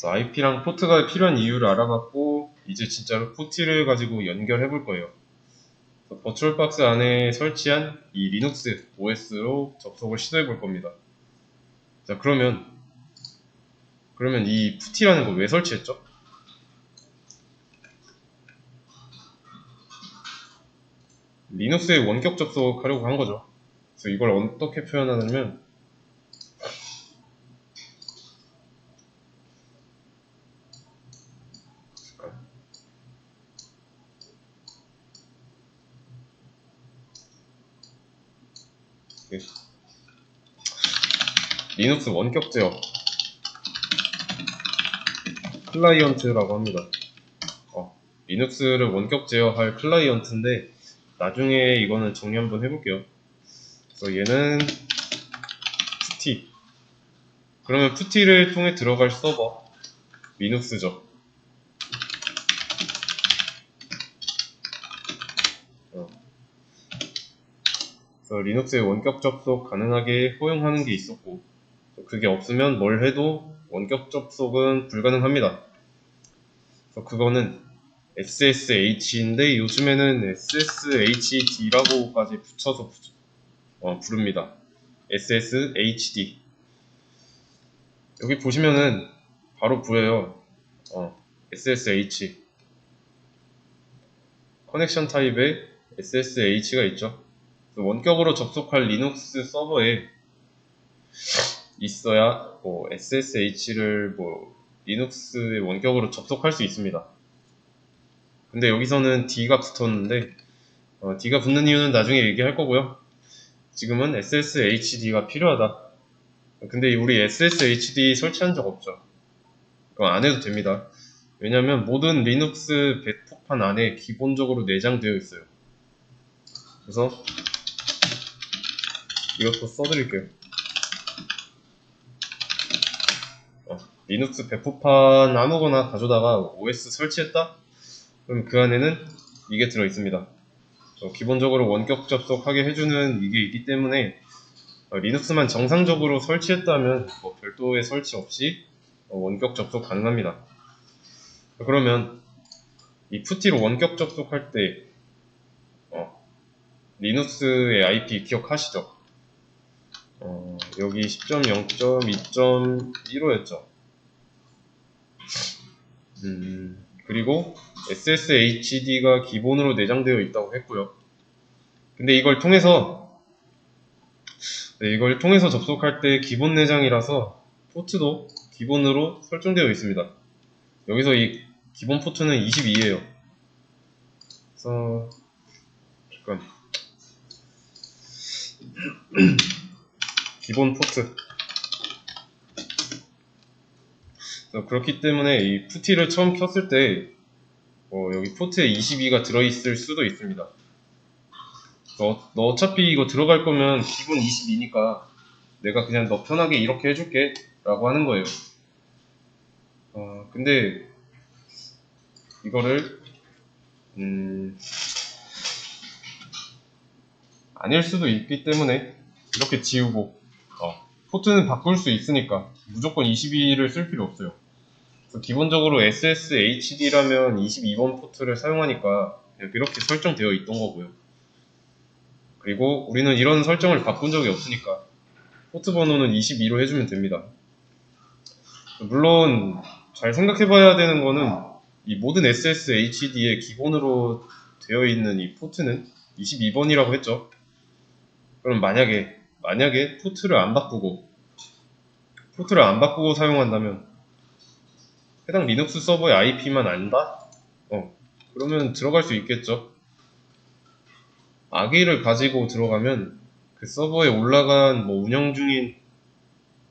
그래서 IP랑 포트가 필요한 이유를 알아봤고 이제 진짜로 포트를 가지고 연결해 볼 거예요. 버추얼박스 안에 설치한 이 리눅스 OS로 접속을 시도해 볼 겁니다. 자, 그러면 이 푸티라는 거 왜 설치했죠? 리눅스에 원격 접속하려고 한 거죠. 그래서 이걸 어떻게 표현하냐면 리눅스 원격 제어 클라이언트라고 합니다. 리눅스를 원격 제어할 클라이언트인데 나중에 이거는 정리 한번 해볼게요. 그래서 얘는 푸티. 그러면 푸티를 통해 들어갈 서버 리눅스죠. 그래서 리눅스에 원격 접속 가능하게 허용하는 게 있었고 그게 없으면 뭘 해도 원격 접속은 불가능합니다. 그래서 그거는 SSH인데 요즘에는 SSHD라고까지 붙여서 부릅니다. SSHD. 여기 보시면은 바로 보여요. SSH. 커넥션 타입에 SSH가 있죠. 원격으로 접속할 리눅스 서버에 있어야 SSH를 리눅스에 원격으로 접속할 수 있습니다. 근데 여기서는 D가 붙었는데 D가 붙는 이유는 나중에 얘기할 거고요. 지금은 SSHD가 필요하다. 근데 우리 SSHD 설치한 적 없죠. 그거 안 해도 됩니다. 왜냐면 모든 리눅스 배포판 안에 기본적으로 내장되어 있어요. 그래서 이것도 써드릴게요. 리눅스 배포판 아무거나 가져다가 OS 설치했다? 그럼 그 안에는 이게 들어있습니다. 기본적으로 원격 접속하게 해주는 이게 있기 때문에 리눅스만 정상적으로 설치했다면 별도의 설치 없이 원격 접속 가능합니다. 그러면 이 푸티로 원격 접속할 때 리눅스의 IP 기억하시죠? 여기 10.0.2.15였죠. 그리고 SSHD가 기본으로 내장되어 있다고 했고요. 근데 이걸 통해서 접속할 때 기본 내장이라서 포트도 기본으로 설정되어 있습니다. 여기서 이 기본 포트는 22예요. 그래서 잠깐 기본 포트. 그렇기 때문에 이 푸티를 처음 켰을 때 여기 포트에 22가 들어있을 수도 있습니다. 너 어차피 이거 들어갈 거면 기본 22니까 내가 그냥 너 편하게 이렇게 해줄게 라고 하는 거예요. 근데 이거를 아닐 수도 있기 때문에 이렇게 지우고 포트는 바꿀 수 있으니까 무조건 22를 쓸 필요 없어요. 그래서 기본적으로 SSHD라면 22번 포트를 사용하니까 이렇게 설정되어 있던 거고요. 그리고 우리는 이런 설정을 바꾼 적이 없으니까 포트 번호는 22로 해주면 됩니다. 물론 잘 생각해봐야 되는 거는 이 모든 SSHD에 기본으로 되어 있는 이 포트는 22번이라고 했죠. 그럼 만약에 포트를 안 바꾸고 사용한다면 해당 리눅스 서버의 IP만 안다? 그러면 들어갈 수 있겠죠. 악의를 가지고 들어가면 그 서버에 올라간 운영 중인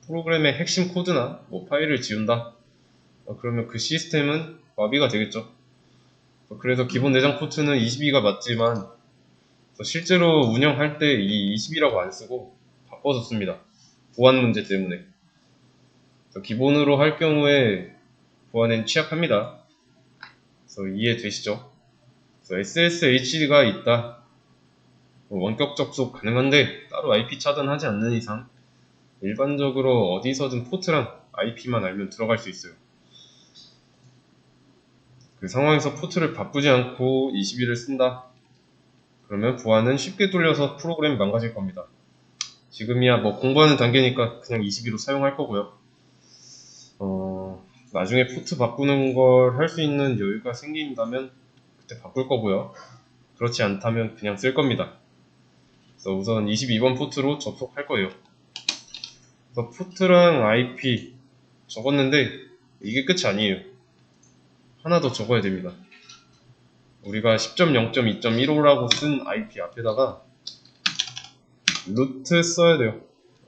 프로그램의 핵심 코드나 파일을 지운다. 그러면 그 시스템은 마비가 되겠죠. 그래서 기본 내장 포트는 22가 맞지만 실제로 운영할 때 이 20이라고 안 쓰고 바꿔줬습니다. 보안 문제 때문에. 기본으로 할 경우에 보안엔 취약합니다. 그래서 이해되시죠? 그래서 SSHD가 있다. 원격 접속 가능한데 따로 IP 차단하지 않는 이상 일반적으로 어디서든 포트랑 IP만 알면 들어갈 수 있어요. 그 상황에서 포트를 바꾸지 않고 22를 쓴다. 그러면 보안은 쉽게 뚫려서 프로그램이 망가질 겁니다. 지금이야 뭐 공부하는 단계니까 그냥 22로 사용할 거고요. 나중에 포트 바꾸는 걸 할 수 있는 여유가 생긴다면 그때 바꿀 거고요. 그렇지 않다면 그냥 쓸 겁니다. 그래서 우선 22번 포트로 접속할 거예요. 그래서 포트랑 IP 적었는데 이게 끝이 아니에요. 하나 더 적어야 됩니다. 우리가 10.0.2.15라고 쓴 IP 앞에다가 루트 써야 돼요.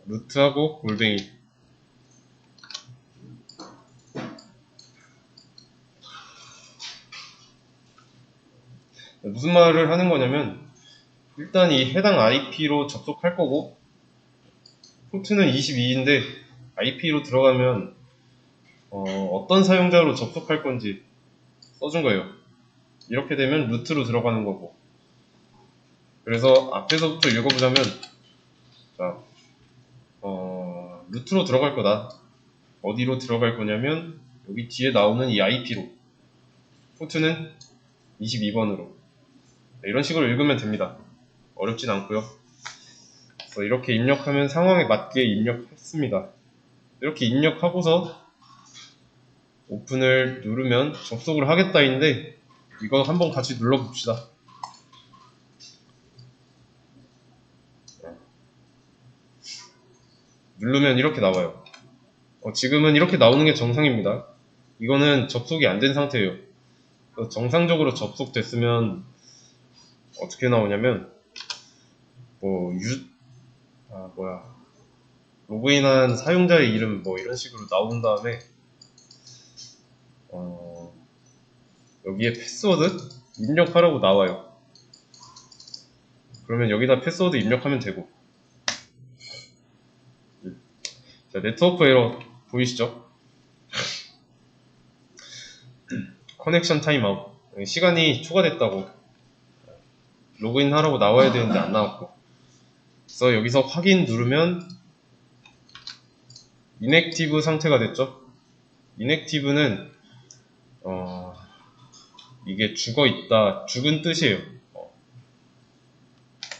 루트하고 골뱅이. 무슨 말을 하는 거냐면 일단 이 해당 IP로 접속할 거고 포트는 22인데 IP로 들어가면 어떤 사용자로 접속할 건지 써준 거예요. 이렇게 되면 루트로 들어가는 거고. 그래서 앞에서부터 읽어보자면 자, 루트로 들어갈 거다. 어디로 들어갈 거냐면 여기 뒤에 나오는 이 IP로. 포트는 22번으로. 이런 식으로 읽으면 됩니다. 어렵진 않고요. 그래서 이렇게 입력하면 상황에 맞게 입력했습니다. 이렇게 입력하고서 오픈을 누르면 접속을 하겠다인데 이거 한번 같이 눌러봅시다. 누르면 이렇게 나와요. 지금은 이렇게 나오는 게 정상입니다. 이거는 접속이 안 된 상태예요. 정상적으로 접속됐으면 어떻게 나오냐면 로그인한 사용자의 이름 뭐 이런 식으로 나온 다음에 여기에 패스워드 입력하라고 나와요. 그러면 여기다 패스워드 입력하면 되고. 자, 네트워크 에러 보이시죠? 커넥션 타임아웃. 시간이 초과됐다고 로그인 하라고 나와야 되는데 안 나왔고. 그래서 여기서 확인 누르면 inactive 상태가 됐죠. inactive는 이게 죽어있다, 죽은 뜻이에요.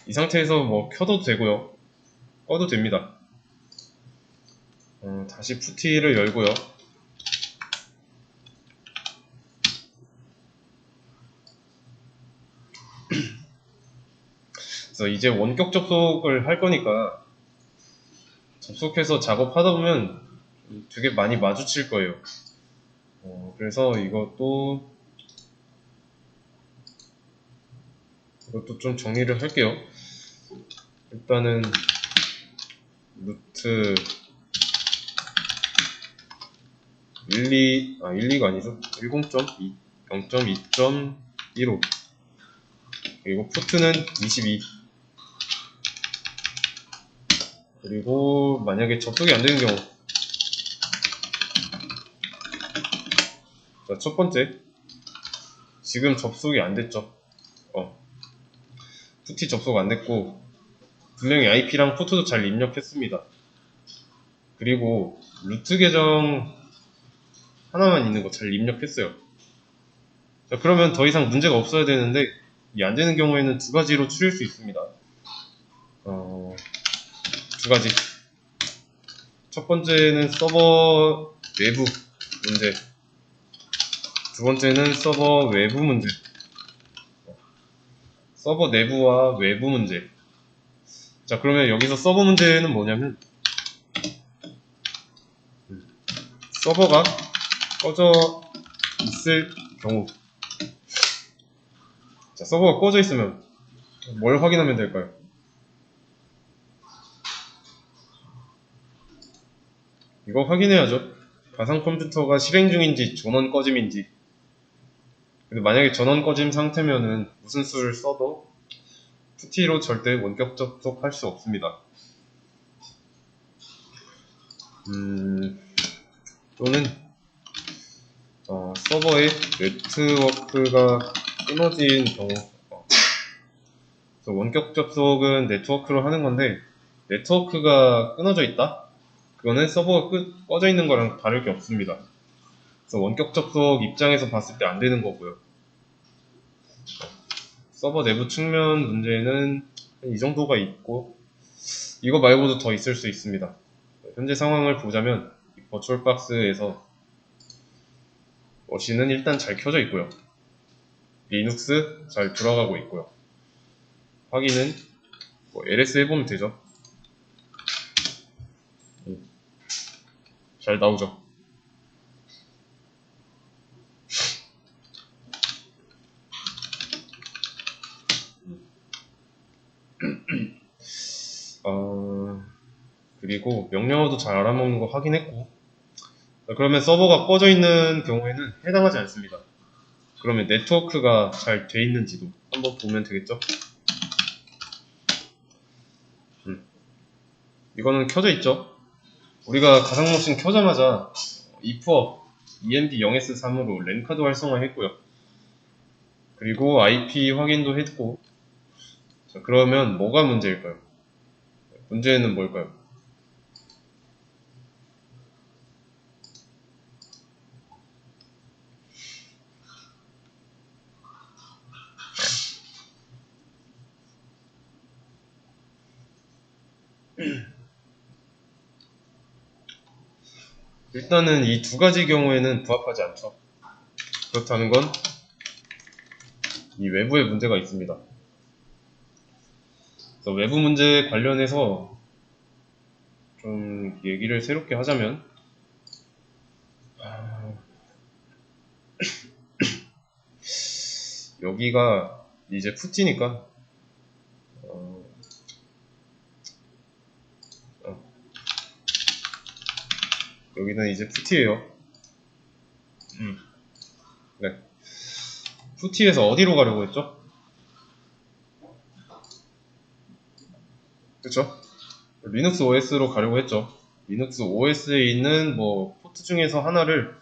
이 상태에서 뭐 켜도 되고요, 꺼도 됩니다. 다시 푸티를 열고요. 그래서 이제 원격 접속을 할 거니까 접속해서 작업하다 보면 되게 많이 마주칠 거예요. 그래서 이것도 좀 정리를 할게요. 일단은 루트 12가 아니죠. 10.2, 0.2.15 그리고 포트는 22. 그리고 만약에 접속이 안 되는 경우, 자, 첫 번째, 지금 접속이 안 됐죠. 푸티 접속 안 됐고 분명히 IP랑 포트도 잘 입력했습니다. 그리고 루트 계정 하나만 있는 거 잘 입력했어요. 자, 그러면 더 이상 문제가 없어야 되는데 이 안 되는 경우에는 두 가지로 추릴 수 있습니다. 두 가지. 첫 번째는 서버 내부 문제, 두 번째는 서버 외부 문제. 서버 내부와 외부 문제. 자, 그러면 여기서 서버 문제는 뭐냐면 서버가 꺼져 있을 경우. 자, 서버가 꺼져 있으면 뭘 확인하면 될까요? 이거 확인해야죠. 가상 컴퓨터가 실행 중인지 전원 꺼짐인지. 근데 만약에 전원 꺼짐 상태면은 무슨 수를 써도 푸티로 절대 원격 접속할 수 없습니다. 또는 서버의 네트워크가 끊어진 경우. 그래서 원격 접속은 네트워크로 하는 건데 네트워크가 끊어져 있다? 그거는 서버가 꺼져 있는 거랑 다를 게 없습니다. 그래서 원격 접속 입장에서 봤을 때 안 되는 거고요. 서버 내부 측면 문제는 이 정도가 있고, 이거 말고도 더 있을 수 있습니다. 현재 상황을 보자면 버추얼박스에서 머신은 일단 잘 켜져 있고요. 리눅스 잘 돌아가고 있고요. 확인은 ls 해보면 되죠. 잘 나오죠. 그리고 명령어도 잘 알아먹는 거 확인했고, 그러면 서버가 꺼져 있는 경우에는 해당하지 않습니다. 그러면 네트워크가 잘 돼 있는지도 한번 보면 되겠죠. 이거는 켜져 있죠. 우리가 가상머신 켜자마자 if업 EMP 0S3으로 랜카드 활성화했고요. 그리고 IP 확인도 했고, 자, 그러면 뭐가 문제일까요? 문제는 뭘까요? 일단은 이 두 가지 경우에는 부합하지 않죠. 그렇다는 건 이 외부에 문제가 있습니다. 그래서 외부 문제 관련해서 좀 얘기를 새롭게 하자면, 여기가 이제 푸티니까 여기는 이제 푸티예요. 네. 푸티에서 어디로 가려고 했죠? 그쵸? 리눅스 OS로 가려고 했죠. 리눅스 OS에 있는 포트 중에서 하나를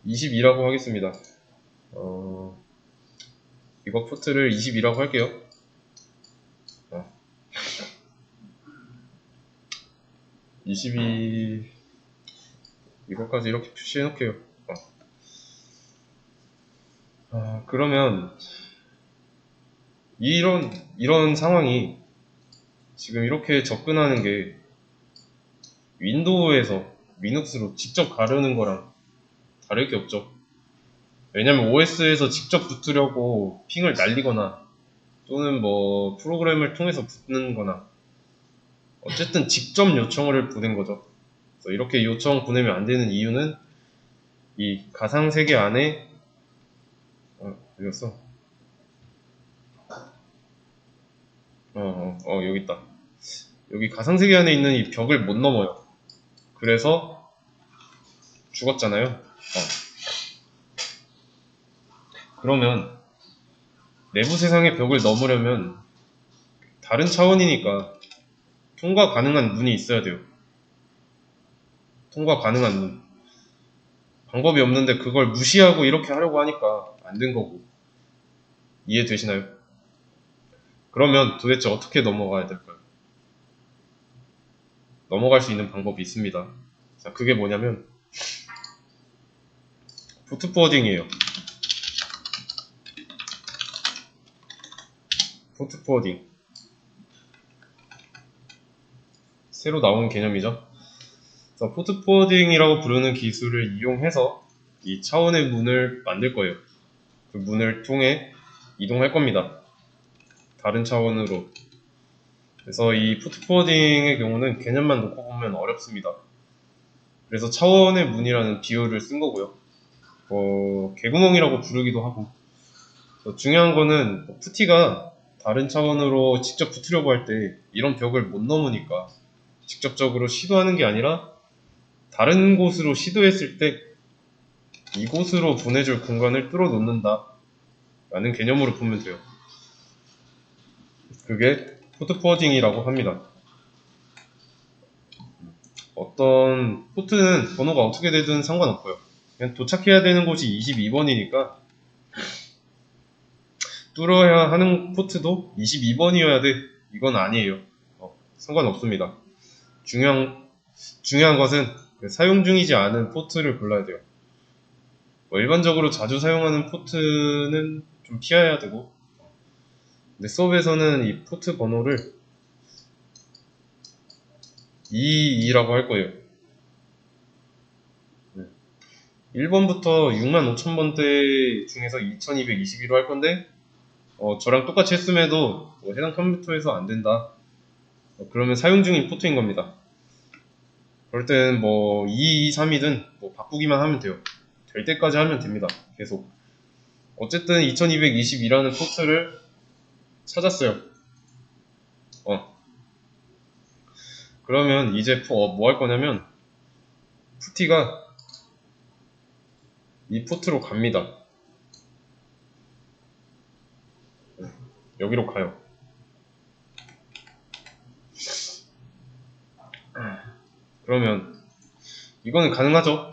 22라고 하겠습니다. 이거 포트를 22라고 할게요. 22 이것까지 이렇게 표시해 놓을게요. 그러면 이런 상황이 지금 이렇게 접근하는 게 윈도우에서 리눅스로 직접 가려는 거랑 다를 게 없죠. 왜냐면 OS에서 직접 붙으려고 핑을 날리거나 또는 프로그램을 통해서 붙는 거나 어쨌든 직접 요청을 보낸 거죠. 그래서 이렇게 요청 보내면 안 되는 이유는 이 가상세계 안에 어디였어? 여기 있다. 여기 가상세계 안에 있는 이 벽을 못 넘어요. 그래서 죽었잖아요. 그러면 내부 세상의 벽을 넘으려면 다른 차원이니까 통과 가능한 문이 있어야 돼요. 통과 가능한 문. 방법이 없는데 그걸 무시하고 이렇게 하려고 하니까 안 된 거고. 이해되시나요? 그러면 도대체 어떻게 넘어가야 될까요? 넘어갈 수 있는 방법이 있습니다. 자, 그게 뭐냐면 포트포워딩이에요. 포트포워딩. 새로 나온 개념이죠. 그래서 포트포워딩이라고 부르는 기술을 이용해서 이 차원의 문을 만들 거예요. 그 문을 통해 이동할 겁니다. 다른 차원으로. 그래서 이 포트포워딩의 경우는 개념만 놓고 보면 어렵습니다. 그래서 차원의 문이라는 비유를 쓴 거고요. 개구멍이라고 부르기도 하고. 중요한 거는 푸티가 다른 차원으로 직접 붙으려고 할 때 이런 벽을 못 넘으니까 직접적으로 시도하는 게 아니라 다른 곳으로 시도했을 때 이곳으로 보내줄 공간을 뚫어 놓는다 라는 개념으로 보면 돼요. 그게 포트포워딩이라고 합니다. 어떤 포트는 번호가 어떻게 되든 상관없고요. 그냥 도착해야 되는 곳이 22번이니까 뚫어야 하는 포트도 22번이어야 돼. 이건 아니에요. 상관없습니다. 중요한 것은 사용 중이지 않은 포트를 골라야 돼요. 뭐 일반적으로 자주 사용하는 포트는 좀 피해야 되고, 근데 수업에서는 이 포트 번호를 22라고 할 거예요. 1번부터 65,000번대 중에서 2222로 할 건데, 저랑 똑같이 했음에도 뭐 해당 컴퓨터에서 안 된다. 그러면 사용 중인 포트인 겁니다. 그럴 때는 뭐 2223이든 뭐 바꾸기만 하면 돼요. 될 때까지 하면 됩니다. 계속. 어쨌든 2222라는 포트를 찾았어요. 그러면 이제 뭐 할 거냐면 푸티가 이 포트로 갑니다. 여기로 가요. 그러면 이거는 가능하죠?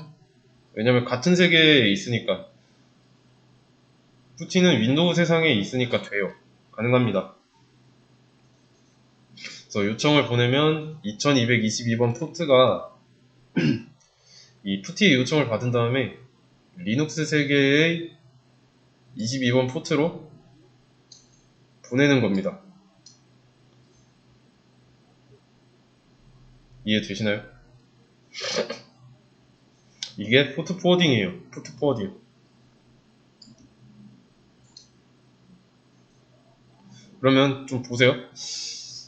왜냐면 같은 세계에 있으니까. 푸티는 윈도우 세상에 있으니까 돼요. 가능합니다. 그래서 요청을 보내면 2222번 포트가 이 푸티의 요청을 받은 다음에 리눅스 세계의 22번 포트로 보내는 겁니다. 이해되시나요? 이게 포트 포워딩이에요. 포트 포워딩. 그러면 좀 보세요.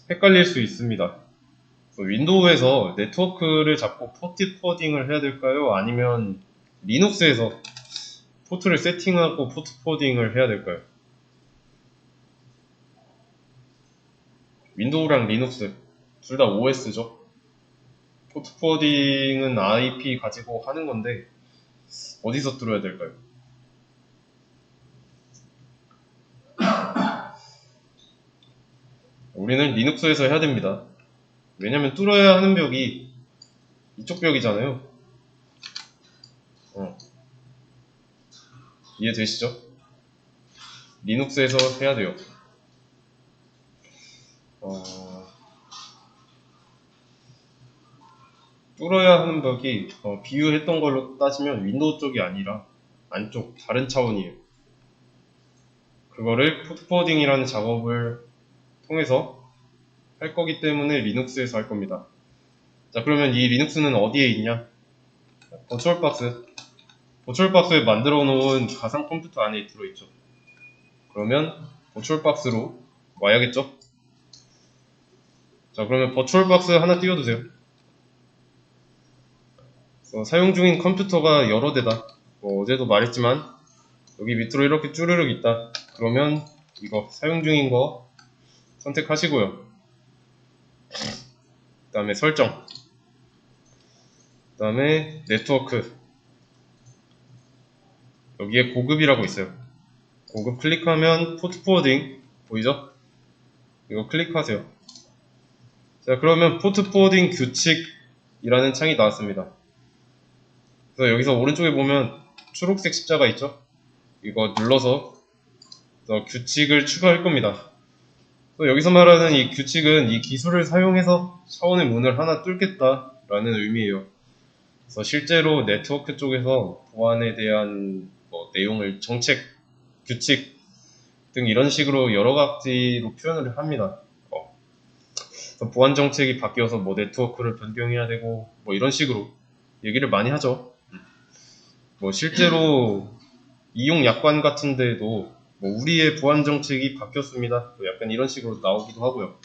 헷갈릴 수 있습니다. 윈도우에서 네트워크를 잡고 포트 포워딩을 해야 될까요? 아니면 리눅스에서 포트를 세팅하고 포트 포워딩을 해야 될까요? 윈도우랑 리눅스 둘 다 OS죠. 포트 포워딩은 IP 가지고 하는 건데 어디서 뚫어야 될까요? 우리는 리눅스에서 해야 됩니다. 왜냐면 뚫어야 하는 벽이 이쪽 벽이잖아요. 이해되시죠? 리눅스에서 해야 돼요. 뚫어야 하는 벽이 비유했던 걸로 따지면 윈도우 쪽이 아니라 안쪽 다른 차원이에요. 그거를 포트포워딩이라는 작업을 통해서 할 거기 때문에 리눅스에서 할 겁니다. 자, 그러면 이 리눅스는 어디에 있냐? 버추얼박스. 버추얼박스에 만들어 놓은 가상 컴퓨터 안에 들어있죠. 그러면 버추얼박스로 와야겠죠? 자, 그러면 버추얼박스 하나 띄워두세요. 사용 중인 컴퓨터가 여러 대다. 어제도 말했지만 여기 밑으로 이렇게 쭈르륵 있다. 그러면 이거 사용 중인 거 선택하시고요. 그 다음에 설정, 그 다음에 네트워크, 여기에 고급이라고 있어요. 고급 클릭하면 포트 포워딩 보이죠? 이거 클릭하세요. 자, 그러면 포트 포워딩 규칙이라는 창이 나왔습니다. 그래서 여기서 오른쪽에 보면 초록색 십자가 있죠? 이거 눌러서 규칙을 추가할 겁니다. 여기서 말하는 이 규칙은 이 기술을 사용해서 차원의 문을 하나 뚫겠다라는 의미예요. 그래서 실제로 네트워크 쪽에서 보안에 대한 내용을 정책, 규칙 등 이런 식으로 여러 가지로 표현을 합니다. 보안 정책이 바뀌어서 네트워크를 변경해야 되고 이런 식으로 얘기를 많이 하죠. 실제로 이용 약관 같은 데도 우리의 보안 정책이 바뀌었습니다. 약간 이런 식으로 나오기도 하고요.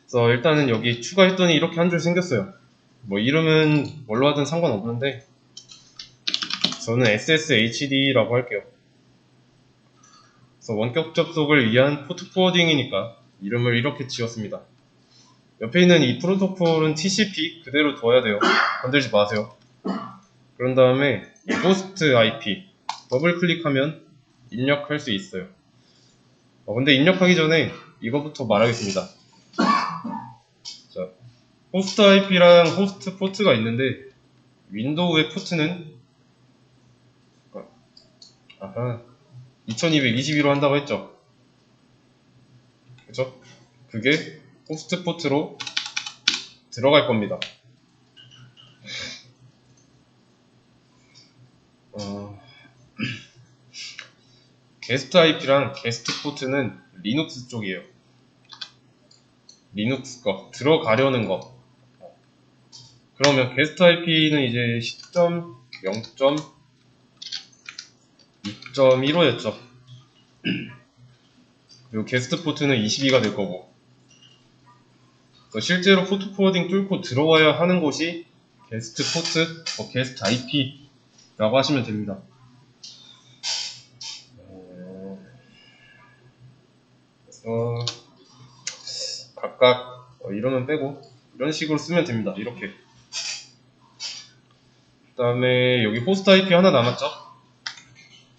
그래서 일단은 여기 추가했더니 이렇게 한 줄 생겼어요. 이름은 뭘로 하든 상관없는데 저는 SSHD라고 할게요. 그래서 원격 접속을 위한 포트 포워딩이니까 이름을 이렇게 지었습니다. 옆에 있는 이 프로토콜은 TCP 그대로 둬야 돼요. 건들지 마세요. 그런 다음에 호스트 IP 더블 클릭하면 입력할 수 있어요. 근데 입력하기 전에 이거부터 말하겠습니다. 자, 호스트 IP랑 호스트 포트가 있는데 윈도우의 포트는 2222로 한다고 했죠. 그죠? 그게 호스트 포트로 들어갈 겁니다. 게스트 IP랑 게스트 포트는 리눅스 쪽이에요. 리눅스 거 들어가려는 거. 그러면 게스트 IP는 이제 10.0.2.15였죠. 그리고 게스트 포트는 22가 될 거고. 실제로 포트 포워딩 뚫고 들어와야 하는 곳이 게스트 포트, 게스트 IP라고 하시면 됩니다. 그래서 각각 이러면 빼고 이런 식으로 쓰면 됩니다. 이렇게. 그 다음에 여기 호스트 IP 하나 남았죠?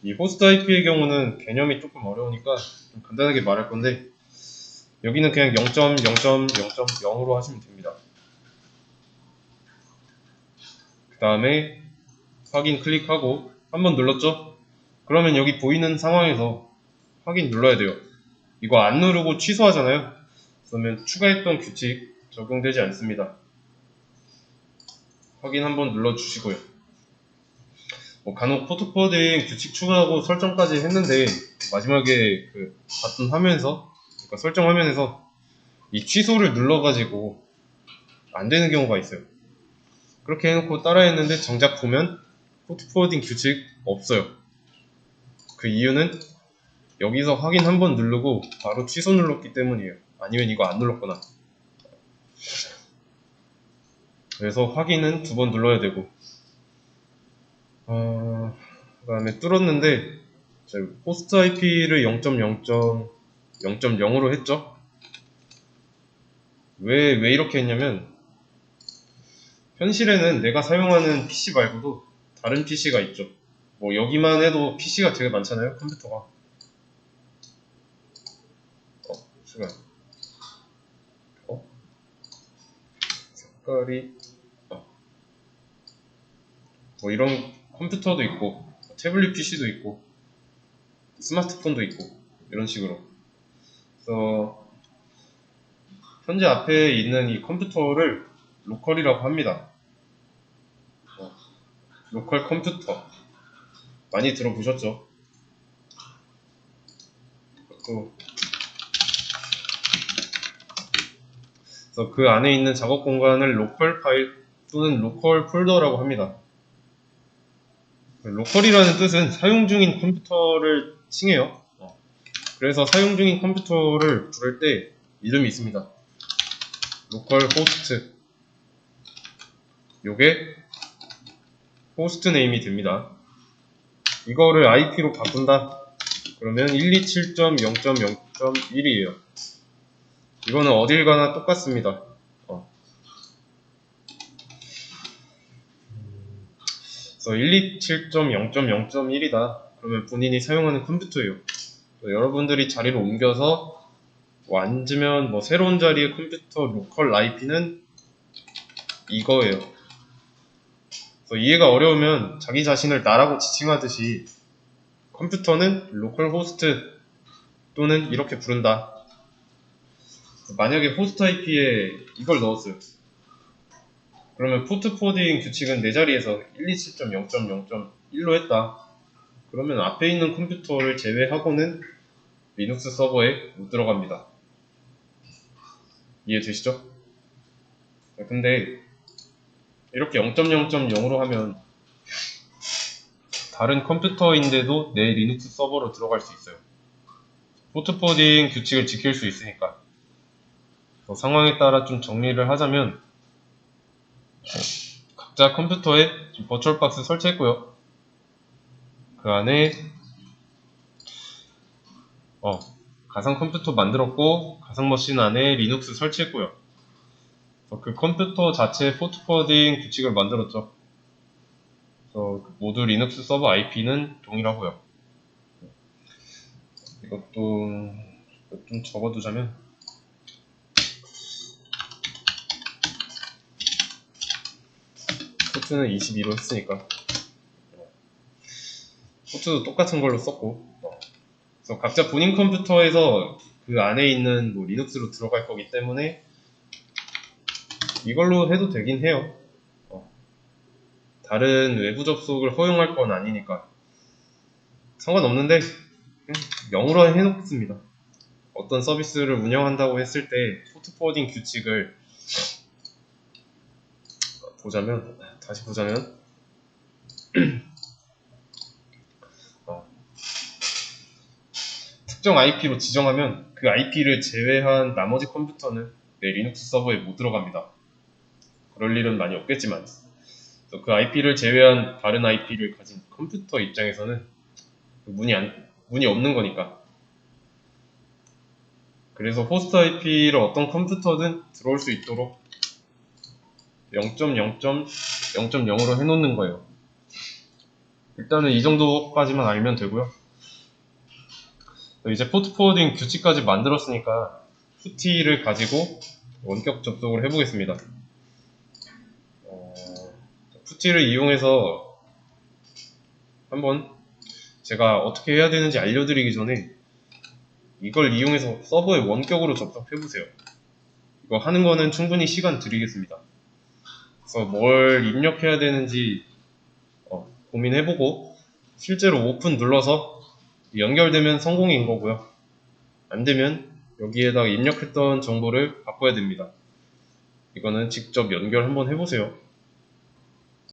이 호스트 IP의 경우는 개념이 조금 어려우니까 좀 간단하게 말할 건데 여기는 그냥 0.0.0.0으로 하시면 됩니다. 그 다음에 확인 클릭하고 한번 눌렀죠? 그러면 여기 보이는 상황에서 확인 눌러야 돼요. 이거 안 누르고 취소하잖아요. 그러면 추가했던 규칙 적용되지 않습니다. 확인 한번 눌러주시고요. 간혹 포트 포워딩 규칙 추가하고 설정까지 했는데 마지막에 그 봤던 화면에서, 그러니까 설정 화면에서 이 취소를 눌러가지고 안 되는 경우가 있어요. 그렇게 해놓고 따라했는데 정작 보면 포트 포워딩 규칙 없어요. 그 이유는 여기서 확인 한번 누르고 바로 취소 눌렀기 때문이에요. 아니면 이거 안 눌렀거나. 그래서 확인은 2번 눌러야 되고, 그 다음에 뚫었는데 호스트 IP를 0.0.0.0으로 했죠. 왜 이렇게 했냐면 현실에는 내가 사용하는 PC 말고도 다른 PC가 있죠. 뭐 여기만 해도 PC가 되게 많잖아요. 컴퓨터가. 시간. 색깔이 뭐 이런 컴퓨터도 있고 태블릿 PC도 있고 스마트폰도 있고 이런 식으로. 그래서 현재 앞에 있는 이 컴퓨터를 로컬이라고 합니다. 로컬 컴퓨터 많이 들어보셨죠? 그래서 그 안에 있는 작업 공간을 로컬 파일 또는 로컬 폴더라고 합니다. 로컬이라는 뜻은 사용 중인 컴퓨터를 칭해요. 그래서 사용 중인 컴퓨터를 부를 때 이름이 있습니다. 로컬 호스트. 요게 호스트 네임이 됩니다. 이거를 IP로 바꾼다. 그러면 127.0.0.1이에요. 이거는 어딜 가나 똑같습니다. 그래서 127.0.0.1이다. 그러면 본인이 사용하는 컴퓨터예요. 여러분들이 자리를 옮겨서 앉으면 새로운 자리의 컴퓨터 로컬 IP는 이거예요. 그래서 이해가 어려우면 자기 자신을 나라고 지칭하듯이 컴퓨터는 로컬 호스트 또는 이렇게 부른다. 만약에 호스트 IP에 이걸 넣었어요. 그러면 포트 포워딩 규칙은 내 자리에서 127.0.0.1로 했다. 그러면 앞에 있는 컴퓨터를 제외하고는 리눅스 서버에 못 들어갑니다. 이해되시죠? 근데 이렇게 0.0.0으로 하면 다른 컴퓨터인데도 내 리눅스 서버로 들어갈 수 있어요. 포트 포워딩 규칙을 지킬 수 있으니까. 상황에 따라 좀 정리를 하자면 각자 컴퓨터에 버추얼박스 설치했고요. 그 안에 가상 컴퓨터 만들었고 가상 머신 안에 리눅스 설치했고요. 그 컴퓨터 자체에 포트 포워딩 규칙을 만들었죠. 모두 리눅스 서버 IP는 동일하고요. 이것도 좀 적어두자면 포트는 22로 했으니까 포트도 똑같은 걸로 썼고, 그래서 각자 본인 컴퓨터에서 그 안에 있는 리눅스로 들어갈 거기 때문에 이걸로 해도 되긴 해요. 다른 외부 접속을 허용할 건 아니니까 상관없는데 그냥 0으로 해놓겠습니다. 어떤 서비스를 운영한다고 했을 때 포트 포워딩 규칙을 다시 보자면 특정 IP로 지정하면 그 IP를 제외한 나머지 컴퓨터는 내 리눅스 서버에 못 들어갑니다. 그럴 일은 많이 없겠지만 그 IP를 제외한 다른 IP를 가진 컴퓨터 입장에서는 문이 없는 거니까. 그래서 호스트 IP를 어떤 컴퓨터든 들어올 수 있도록 0.0.0.0으로 해놓는 거예요. 일단은 이 정도까지만 알면 되고요. 이제 포트 포워딩 규칙까지 만들었으니까 푸티를 가지고 원격 접속을 해보겠습니다. 푸티를 이용해서 한번 제가 어떻게 해야 되는지 알려드리기 전에 이걸 이용해서 서버에 원격으로 접속해보세요. 이거 하는 거는 충분히 시간 들이겠습니다. 그래서 뭘 입력해야 되는지 고민해보고 실제로 오픈 눌러서 연결되면 성공인 거고요. 안되면 여기에다가 입력했던 정보를 바꿔야 됩니다. 이거는 직접 연결 한번 해보세요.